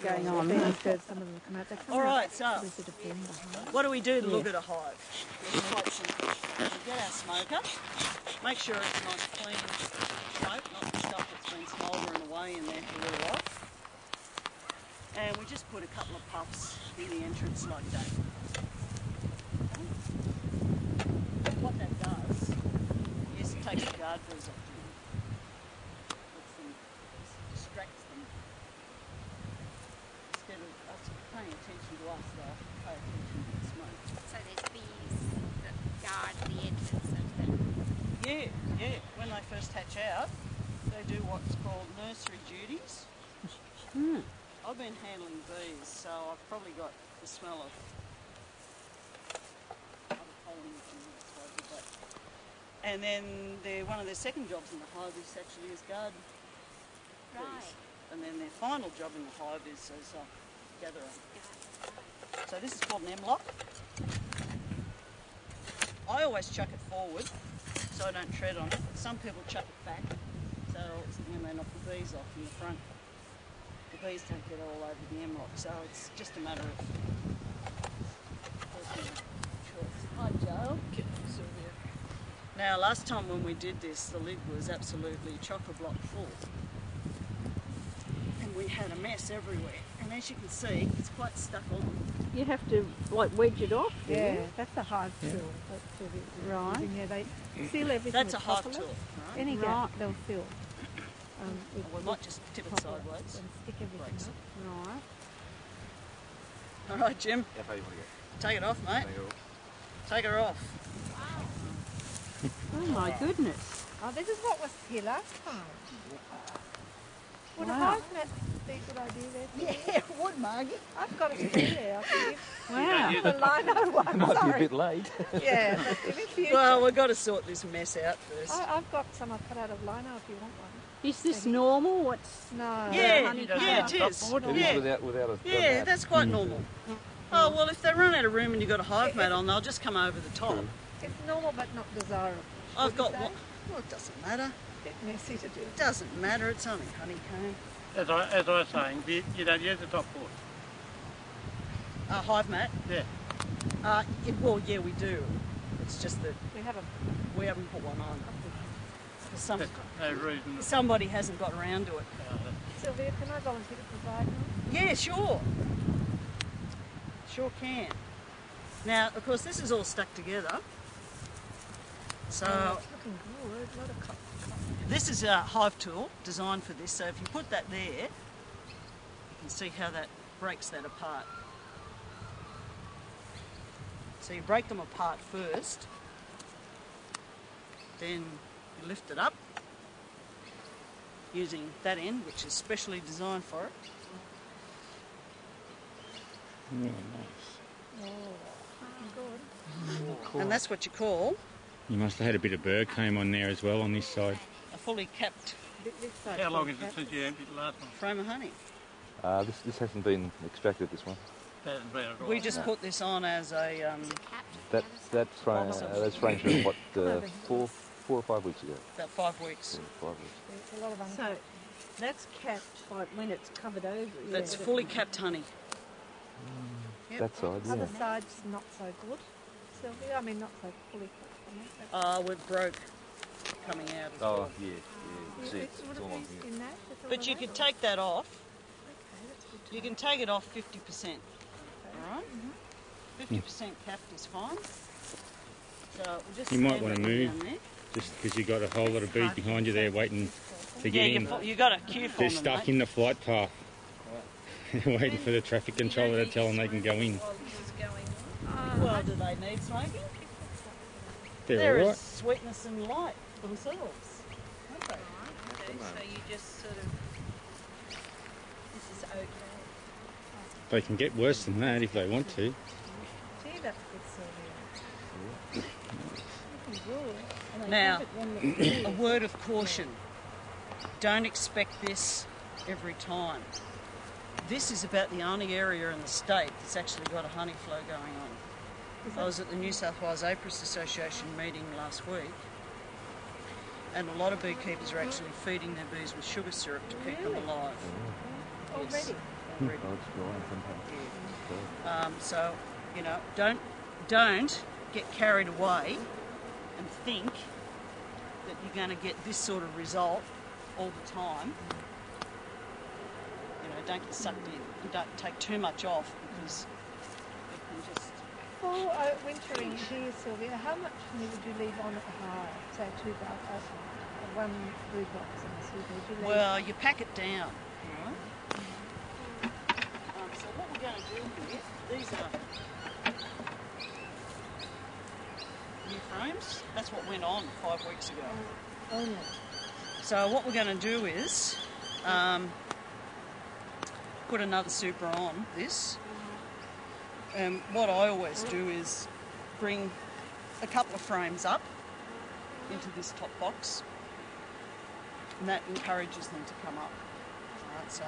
Going on. All right, so what do we do to look at a hive? It's quite simple. We get our smoker, make sure it's nice clean smoke, not the stuff that's been smouldering away in there for a little while. And we just put a couple of puffs in the entrance like that. And what that does is it takes the guard bees off them. Distracts them. Instead of us paying attention to us, they'll pay attention to the smoke. So there's bees that guard the entrance of the... Yeah. When they first hatch out, they do what's called nursery duties. I've been handling bees, so I've probably got the smell of other pollen and so I did that. And then one of their second jobs in the hive is actually as guard bees. Right. And then their final job in the hive is as gatherer. So this is called an M-lock. I always chuck it forward so I don't tread on it. Some people chuck it back so when they knock the bees off in the front, the bees don't get all over the M-lock. So it's just a matter of personal choice. Hi Joe. Now last time when we did this, the lid was absolutely chock-a-block full. We had a mess everywhere, and as you can see, it's quite stuck on. You have to like wedge it off. Yeah, that's a hive tool. Right. Yeah, they seal everything. That's a with hive propolis. tool, right? Any gap they'll seal. We might just tip it sideways. And stick everything Breaks up. Right. All right, Jim. Yeah, how you want to go? Take it off, mate. Take her off. Oh my goodness. Oh, this is what was here last time. Would a Wow. hive mat be a good idea there? Yeah, it would, Margie. I've got a spare there. I can Wow. give a lino one. Might be a Sorry. bit late. Yeah, but in the future. Well, we've got to sort this mess out first. I've got some I cut out of lino if you want one. Is this normal? What's No. Yeah, honeycomb. yeah, it is. It is Yeah, without a yeah, that's quite normal. Oh, well, if they run out of room and you've got a hive mat on, they'll just come over the top. It's normal but not desirable. I've got Would you one. say? Well, it doesn't matter. A bit messy to do. It doesn't matter. It's only honeycomb. As I was saying, you don't use the top board. A hive mat? Yeah. Well, yeah, we do. It's just that We haven't. we haven't put one on. Some, That's no reason. somebody hasn't got around to it. Sylvia, can I volunteer to provide one? Yeah, sure. Sure can. Now, of course, this is all stuck together. So It's looking good. A lot of cotton. this is a hive tool designed for this. So if you put that there, you can see how that breaks that apart. So you break them apart first, then you lift it up using that end, which is specially designed for it. Yeah, nice. Looking good. And that's what you call You must have had a bit of bird comb on there as well on this side. a fully capped This side How long is is it since you emptied the last one? frame of honey. This hasn't been extracted, this one. That hasn't been a We just put this on as a That frame, those frames were what, 4 or 5 weeks ago. about 5 weeks. Yeah, 5 weeks. There's a lot of So that's capped like when it's covered over. That's fully capped honey. Yep. That side, yeah. Other side's not so good, Sylvia. I mean, not so fully cooked. It broke coming out as Oh, well. yeah. See, It's it's all on here. in that. It's all But you in could that? take that off. Okay, that's good to You know. can take it off 50%. Alright? 50% capped is fine. So we'll just You might stand wanna it move. down there. Just because you've got a whole lot of bees behind you there waiting to get in. You got a queue for They're them, stuck mate. in the flight path. They're waiting for the traffic controller to tell them they can go in. Well, do they need smoking? They're They're alright. as sweetness and light themselves. Aren't they? Okay, so you just sort of... This is okay. They can get worse than that if they want to. Gee, that's good, Sylvia. Looking good. Now, a word of caution. Don't expect this every time. This is about the only area in the state that's actually got a honey flow going on. I was at the New South Wales Apis Association meeting last week, and a lot of beekeepers are actually feeding their bees with sugar syrup to keep them alive. Already? already. Oh, it's dry sometimes. So, you know, don't get carried away and think that you're going to get this sort of result all the time. You know, don't get sucked in and don't take too much off because it can just... For wintering here, Sylvia, how much honey would you leave on at the hive? Say 2 bags, one brood box in the super. Would you leave? Well, you pack it down. Right? So what we're going to do here, these are new frames. That's what went on 5 weeks ago. Oh, no. So what we're going to do is put another super on this. And what I always do is bring a couple of frames up into this top box, and that encourages them to come up. Right, so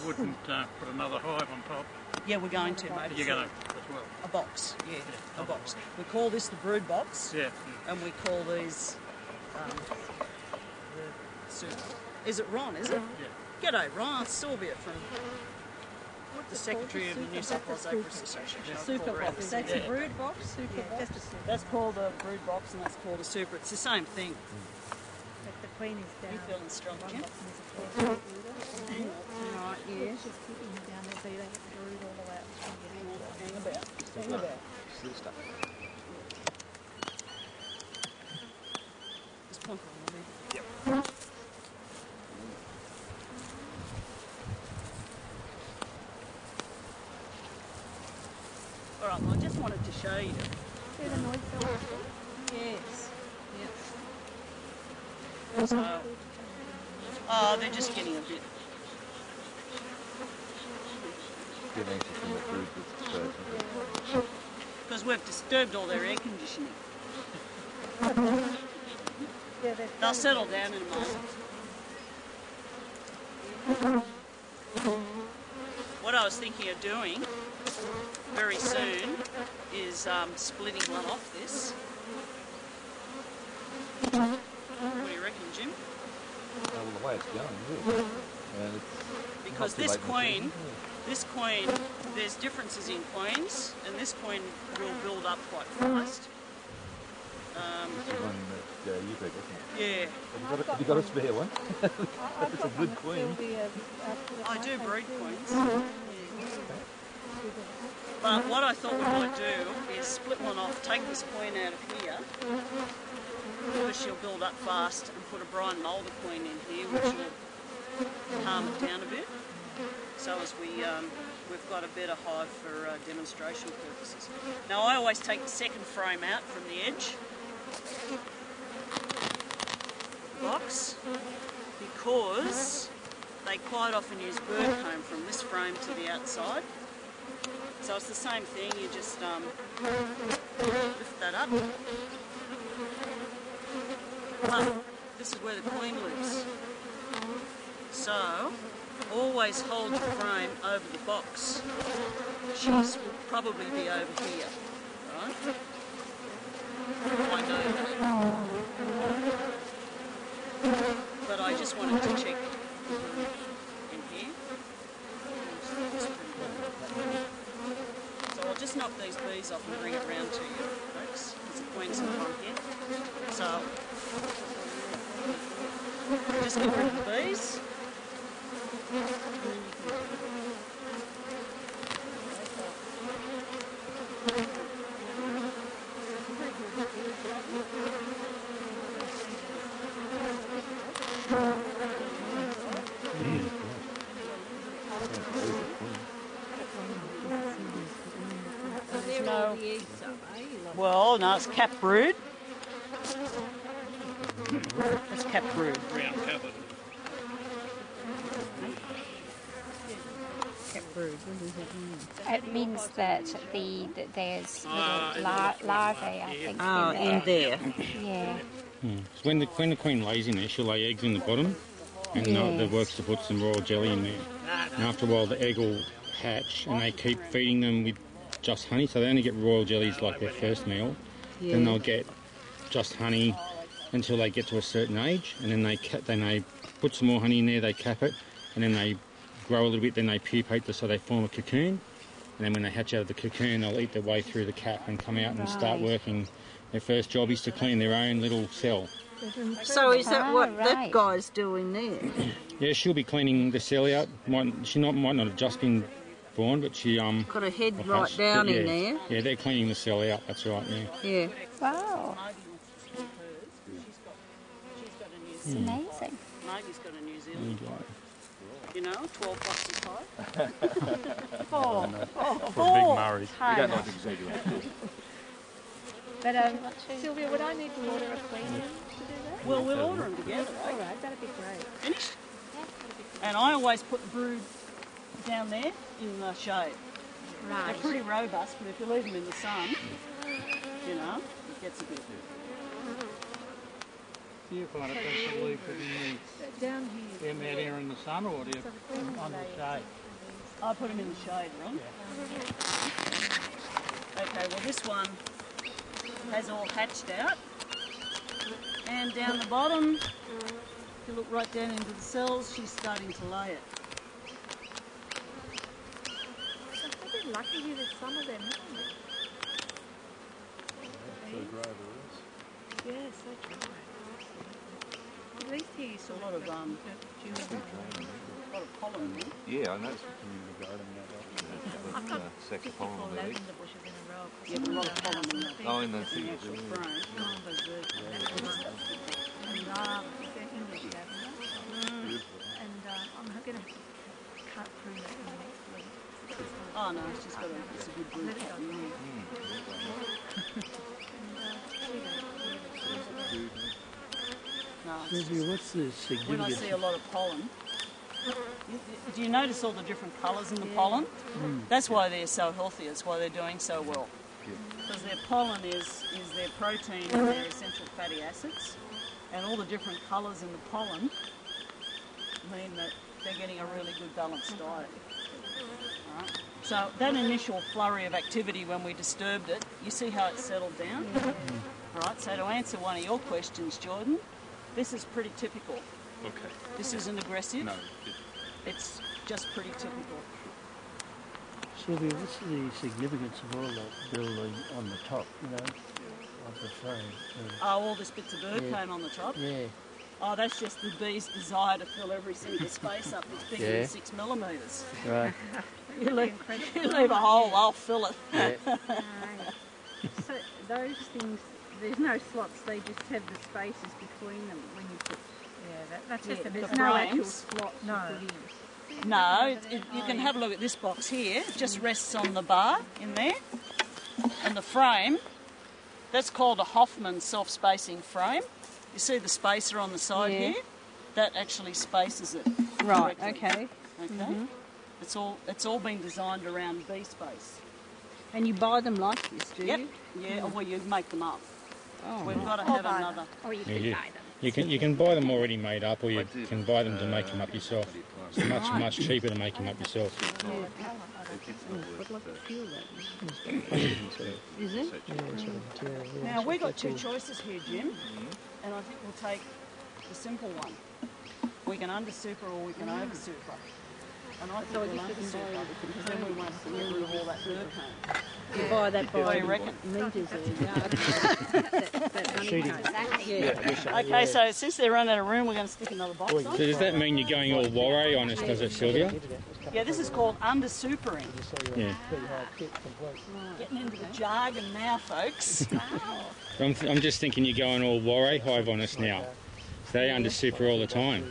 Wouldn't put another hive on top. yeah, we're going to, mate. You're going to as well. A box, yeah, a box. We call this the brood box, Yeah. and we call these the super. Is it Ron? Is it? Yeah. G'day, Ron. Sylvia from the Secretary of the New South Wales Apiarist Association. Super box. That's Yeah. a brood box, super box. That's called a brood box and that's called a super. It's the same thing. But the queen is down. You feeling strong, One Jim? box and there's a queen. Right, yeah. She's keeping them down there so you don't get the brood all the way up. Hang about. Hang about. Still stuck. Just plonk it on there. All right, well, I just wanted to show you. See the noise going? Yes. So, they're just getting a bit. Get anxious when the food gets dispersed. Because we've disturbed all their air conditioning. Yeah, they're They'll settle down in a moment. What I was thinking of doing very soon is splitting one off this. What do you reckon, Jim? Well, the way it's going, yeah. And it's Because not too this late in the queen, season, there's differences in queens, and this queen will build up quite fast. It's the one that you pick, isn't it? Yeah, Have you got a spare one? It's a good queen. I do breed queens. But what I thought we might do is split one off, take this queen out of here, because she'll build up fast, and put a Brian Mulder queen in here, which will calm it down a bit. So as we've got a better hive for demonstration purposes. Now I always take the second frame out from the edge box because they quite often use bird comb from this frame to the outside. So it's the same thing, you just lift that up. But this is where the queen lives. So always hold your frame over the box. She will probably be over here, right? I know that. But I just wanted to check in here. So I'll just knock these bees off and bring it round to you, folks. There's a queen's in front here. So just get rid of the bees. They're all the eggs up, eh? Well, no, it's cap brood. It's cap brood. Ground covered. It means that there's little larvae, I think, In there. Yeah. So when the queen lays in there, she'll lay eggs in the bottom, and the work's to put some royal jelly in there. And after a while, the egg will hatch, and they keep feeding them with just honey. So they only get royal jellies like their first meal. Then they'll get just honey until they get to a certain age, and then they put some more honey in there. They cap it, and then they grow a little bit, then they pupate, so they form a cocoon. And then when they hatch out of the cocoon, they'll eat their way through the cap and come out and start working. Their first job is to clean their own little cell. So is that what that guy's doing there? Yeah, she'll be cleaning the cell out. Might not have just been born, but she got her head right down in there. Yeah, they're cleaning the cell out. That's right. Yeah. Wow. It's amazing. Maggie's got a New Zealand type. You know, 12 bucks a type. For big Murrays. We don't like exaggerate. But Sylvia, would I need to order a cleaner to do that? Well, we'll order them together, eh? All right, that'd be great. Finished? And I always put the brood down there in the shade. Right. They're pretty robust, but if you leave them in the sun, you know, it gets a bit... Do you find it best to leave it in Down here. them out here in the sun, or do you put them under the shade? I put them in the shade, Ron. Okay, well this one has all hatched out. And down the bottom, if you look right down into the cells, she's starting to lay it. So I think we're lucky here with some of them, aren't we? Yeah, so dry. At least he's A lot of pollen. Yeah, I noticed from the garden I've got sack of pollen on the legs. lavender bushes in a row. Yeah, a lot of pollen in the Oh, in the thing. actual frame. And they're English lavender. And I'm going to have to cut through that in the next week. Oh no, it's just got it's a good brood. Let it go. No, it's Sylvia, what's the when I significance? see a lot of pollen, do you notice all the different colours in the pollen? That's why they're so healthy, that's why they're doing so well. Because their pollen is their protein and their essential fatty acids, and all the different colours in the pollen mean that they're getting a really good balanced diet. Right. So that initial flurry of activity when we disturbed it, you see how it settled down? Right, so to answer one of your questions, Jordan, this is pretty typical. Okay. This isn't aggressive. No. It's just pretty typical. Sylvia, what's the significance of all that building on the top, you know, of the frame? Oh, all this bits of bird came on the top? Yeah. Oh, that's just the bee's desire to fill every single space up that's bigger than 6 millimetres. Right. You leave a hole, I'll fill it. Yeah. So those things, there's no slots, they just have the spaces between them when you put... Yeah, that's just there's the no actual frames. slots No. to put in. No, you can have a look at this box here. It just rests on the bar in there. And the frame, that's called a Hoffman self-spacing frame. You see the spacer on the side here? That actually spaces it. Right, correctly. okay. Okay. It's all been designed around bee space. And you buy them like this, do Yep. you? Yeah, well you make them up. Oh, We've got to have another. Or you could buy them. You can buy them already made up, or you can buy them to make them up yourself. It's much cheaper to make them up yourself. I'd like to feel that. Is it? Now we've got two choices here, Jim, and I think we'll take the simple one. We can under super or we can over super. And I think we'll under super because then we won't get rid of all that bird comb. You buy that by What do you reckon? metres or that honeycomb. Exactly. Yeah. Okay, so since they're running out of room, we're going to stick another box So on. does that mean you're going all warray on us, does it, Sylvia? Yeah, this is called under supering. Yeah. Getting into the jargon now, folks. I'm just thinking you're going all warray hive on us now. They under super all the time.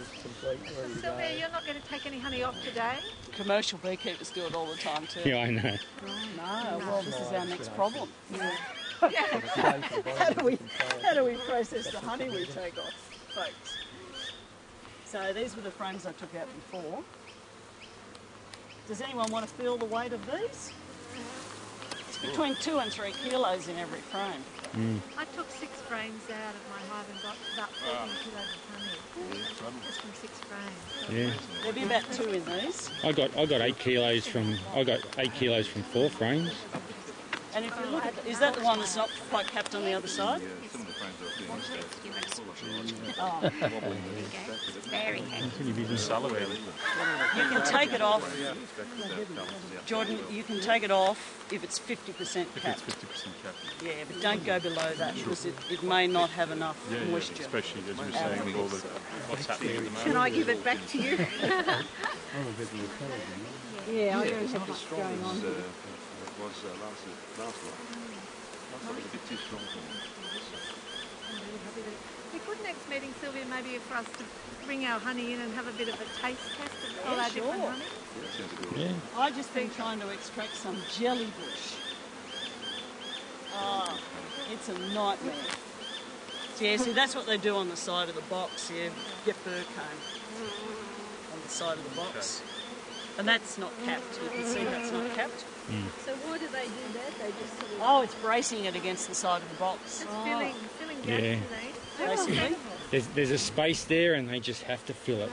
Sylvia, you're not going to take any honey off today? Commercial beekeepers do it all the time too. Yeah, I know. No, well, this is our next problem. How do we process the honey we take off, folks? So these were the frames I took out before. Does anyone want to feel the weight of these? It's between 2 and 3 kilos in every frame. I took 6 frames out of my hive and got about 14 kilos of honey. Just from 6 frames. Yeah. There'll be about 2 in these. I got 8 kilos from 4 frames. And if you look at is that the one that's not quite capped on the other side? You want to squash it. Oh. There you go. It's very heavy. You can take it off, Jordan, you can take it off if it's 50% cap. If it's 50% cap. Yeah, but don't go below that because it may not have enough moisture. Especially as you're saying with all the what's happening at the moment. Can I give it back to you? I'm a bit repelled, Yeah, I Yeah, don't it's have not as much strong going on as here. it was last one. Last one was a bit too strong for me. I'm really happy that we could next meeting, Sylvia, maybe for us to bring our honey in and have a bit of a taste test of all our different sure. honey. Yeah, that sounds a good. Yeah. I've just been trying to extract some jellybush. Oh, it's a nightmare. Yeah, see, that's what they do on the side of the box. Yeah, get fir cone on the side of the box. And that's not capped. You can see that's not capped. So why do they do that? They just sort of... Oh, it's bracing it against the side of the box. It's filling Yeah. gaps in there. Basically. There's a space there and they just have to fill it.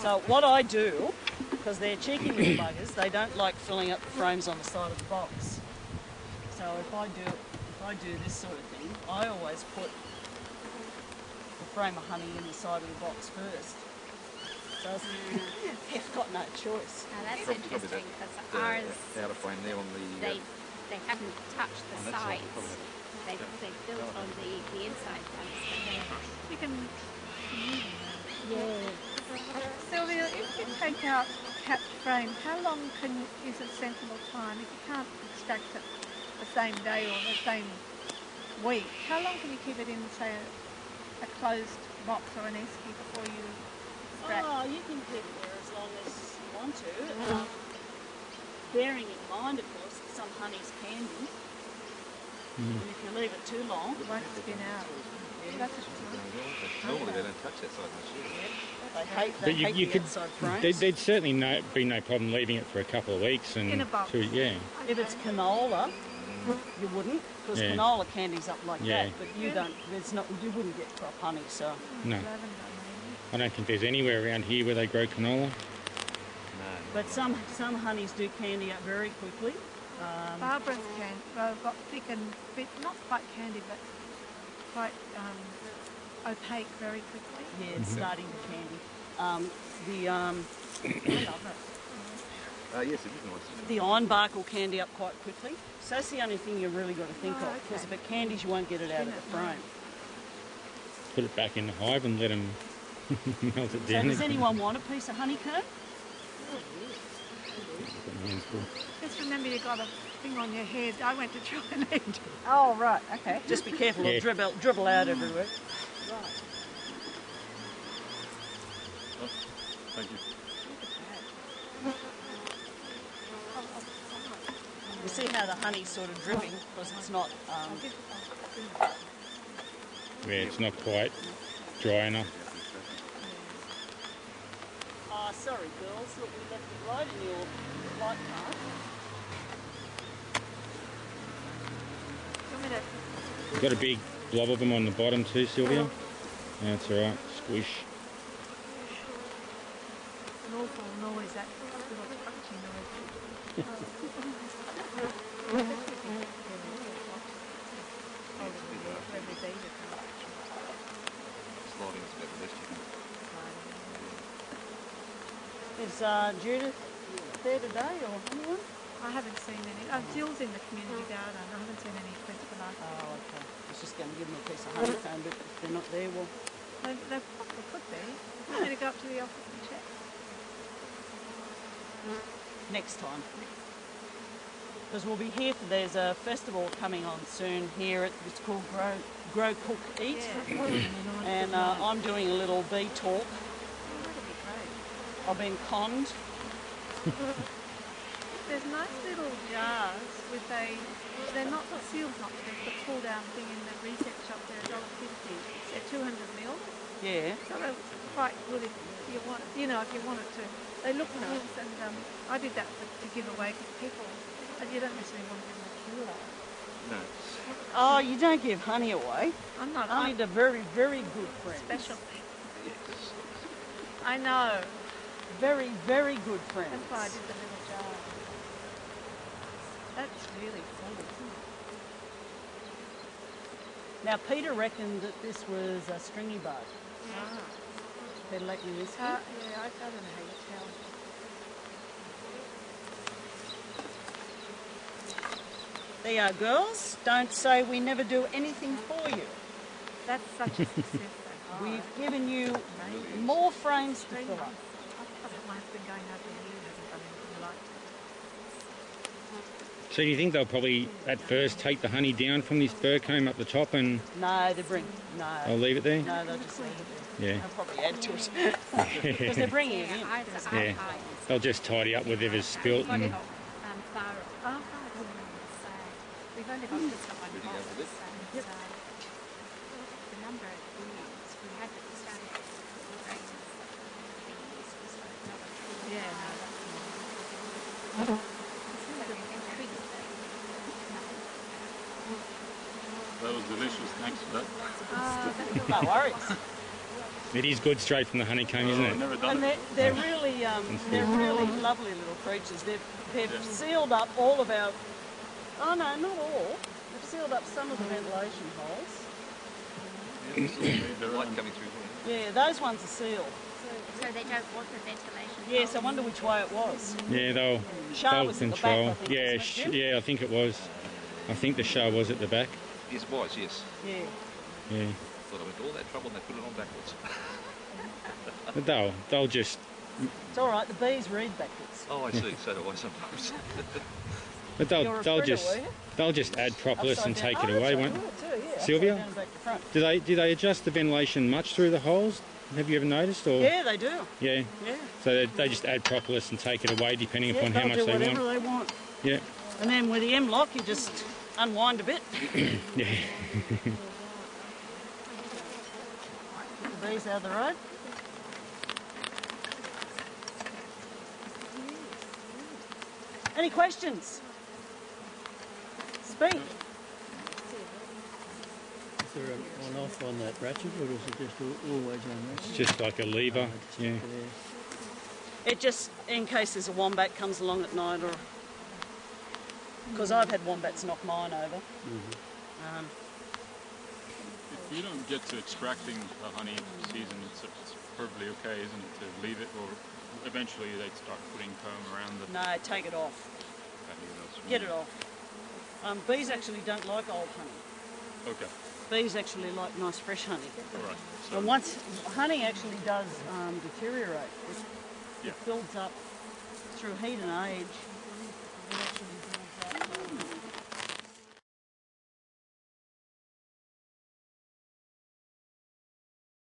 So what I do, because they're cheeky little buggers, they don't like filling up the frames on the side of the box. So if I do this sort of thing, I always put the frame of honey in the side of the box first. So they've got no choice. Now that's interesting because ours, Out of frame there on the. they haven't touched the sides. They've built on the inside ones, but they haven't. You can, Yeah. Sylvia, if you take out capped frame, how long is a sensible time if you can't extract it the same day or the same week? How long can you keep it in, say, a closed box or an esky before you extract? Oh, you can keep it there as long as you want to. Bearing in mind, of course, that some honey's candy. And if you leave it too long, It won't spin out. That's a Normally they don't touch that side much. they hate, But you the could, outside frames. there'd certainly be no problem leaving it for a couple of weeks. And In a box. yeah. If it's canola, you wouldn't, because Yeah. canola candy's up like Yeah. that. But you don't. You wouldn't get crop honey, so. No. lavender, maybe. I don't think there's anywhere around here where they grow canola. But some honeys do candy up very quickly. Barbara's got thick and bit, not quite candy, but quite opaque very quickly. Yeah, it's starting to candy. I love it. Yes, it is nice. The ironbark will candy up quite quickly. So that's the only thing you've really got to think Oh, of, because okay. if it candies, you won't get it out of the frame. Put it back in the hive and let them melt it So down. does anyone want a piece of honeycomb? Just remember you got a thing on your head. I went to try and eat. Oh, right, okay. Just be careful, Yeah. it'll dribble out everywhere. Thank you. You see how the honey's sort of dripping, because it's not... Yeah, it's not quite dry enough. Oh, sorry, girls. Look, we left it right in your light card. You've got a big blob of them on the bottom too, Sylvia. That's all right. Squish. An awful noise, that little crunching noise. Sliding is about the best you can. Is Judith there today, or anyone? I haven't seen any. Jill's in the community garden. I haven't seen any friends for that. Oh, okay. I was just going to give them a piece of honeycomb, but if they're not there, well... They probably could be. You need to go up to the office and check. Next time. Because we'll be here, there's a festival coming on soon here. It's called Grow, Cook, Eat. Yeah. And I'm doing a little bee talk. Oh, that'd be great. I've been conned. There's nice little jars with they're not, the seal's not, there's the pull down thing in the reset shop, they're $1.50. They're 200 ml. Yeah. So they're quite good if you want, if you wanted to. They look nice, and I did that to give away because people, you don't necessarily want to give them a kilo. No. Oh, you don't give honey away. I'm not, Only to very, very good friends. special thing. I know. Very, very good friends. That's why I did the little jar. That's really full, isn't it? Now, Peter reckoned that this was a stringy bug. Peter Lackney-Whiskey. Yeah, I don't know how you tell. There you are, girls. Don't say we never do anything for you. That's such a success. We've given you more frames to fill up. Mine's been going over years, hasn't done anything like that. So do you think they'll probably at first take the honey down from this burr comb up the top and No, they bring. No. I'll leave it there? No, they'll just leave it there. Yeah. They'll probably add to it. Because they're bringing it in. Yeah. They'll just tidy up whatever's spilt and We've only got this one box, and the number of bees we had at the start of the race, Yeah, That was delicious. Thanks for that. No worries. it is good straight from the honeycomb, isn't I've it? never done And it. they're really lovely little creatures. They've sealed up all of our. Oh no, not all. They've sealed up some of the ventilation holes. The light coming through here. Yeah, those ones are sealed. so they don't want the ventilation. Yes, I wonder which way it was. Yeah, they'll SHAA was at the control. back, I think, yeah, wasn't it, Jim? yeah, I think it was. I think the SHAA was at the back. Yes, it was, yes. Yeah. Yeah. Thought I went to all that trouble and they put it on backwards. But they'll just It's all right. The bees read backwards. Oh, I see. So do I sometimes. but You're a they'll printer, just were you? they'll just add propolis Upside and down. take Oh, it that's away, right, won't we would too, yeah. Upside Sylvia? down, back to front. do they adjust the ventilation much through the holes? Have you ever noticed? Or Yeah, they do. yeah. Yeah. So they just add propolis and take it away depending Yeah, upon how they'll much do they whatever want. they want. Yeah. And then with the M-lock, you just unwind a bit. Yeah. Get the bees out of the road. Any questions? Speak. Is there an on-off on that ratchet, or is it just always on ratchet? It's just like a lever. Yeah. It just, in case there's a wombat comes along at night, or because I've had wombats knock mine over. If you don't get to extracting the honey season, it's perfectly okay, isn't it, to leave it, or eventually they'd start putting comb around the... No, take it off. Get it off. Bees actually don't like old honey. Okay. Bees actually like nice fresh honey. All right. So, And once honey actually does deteriorate, it Yeah. builds up through heat and age. It actually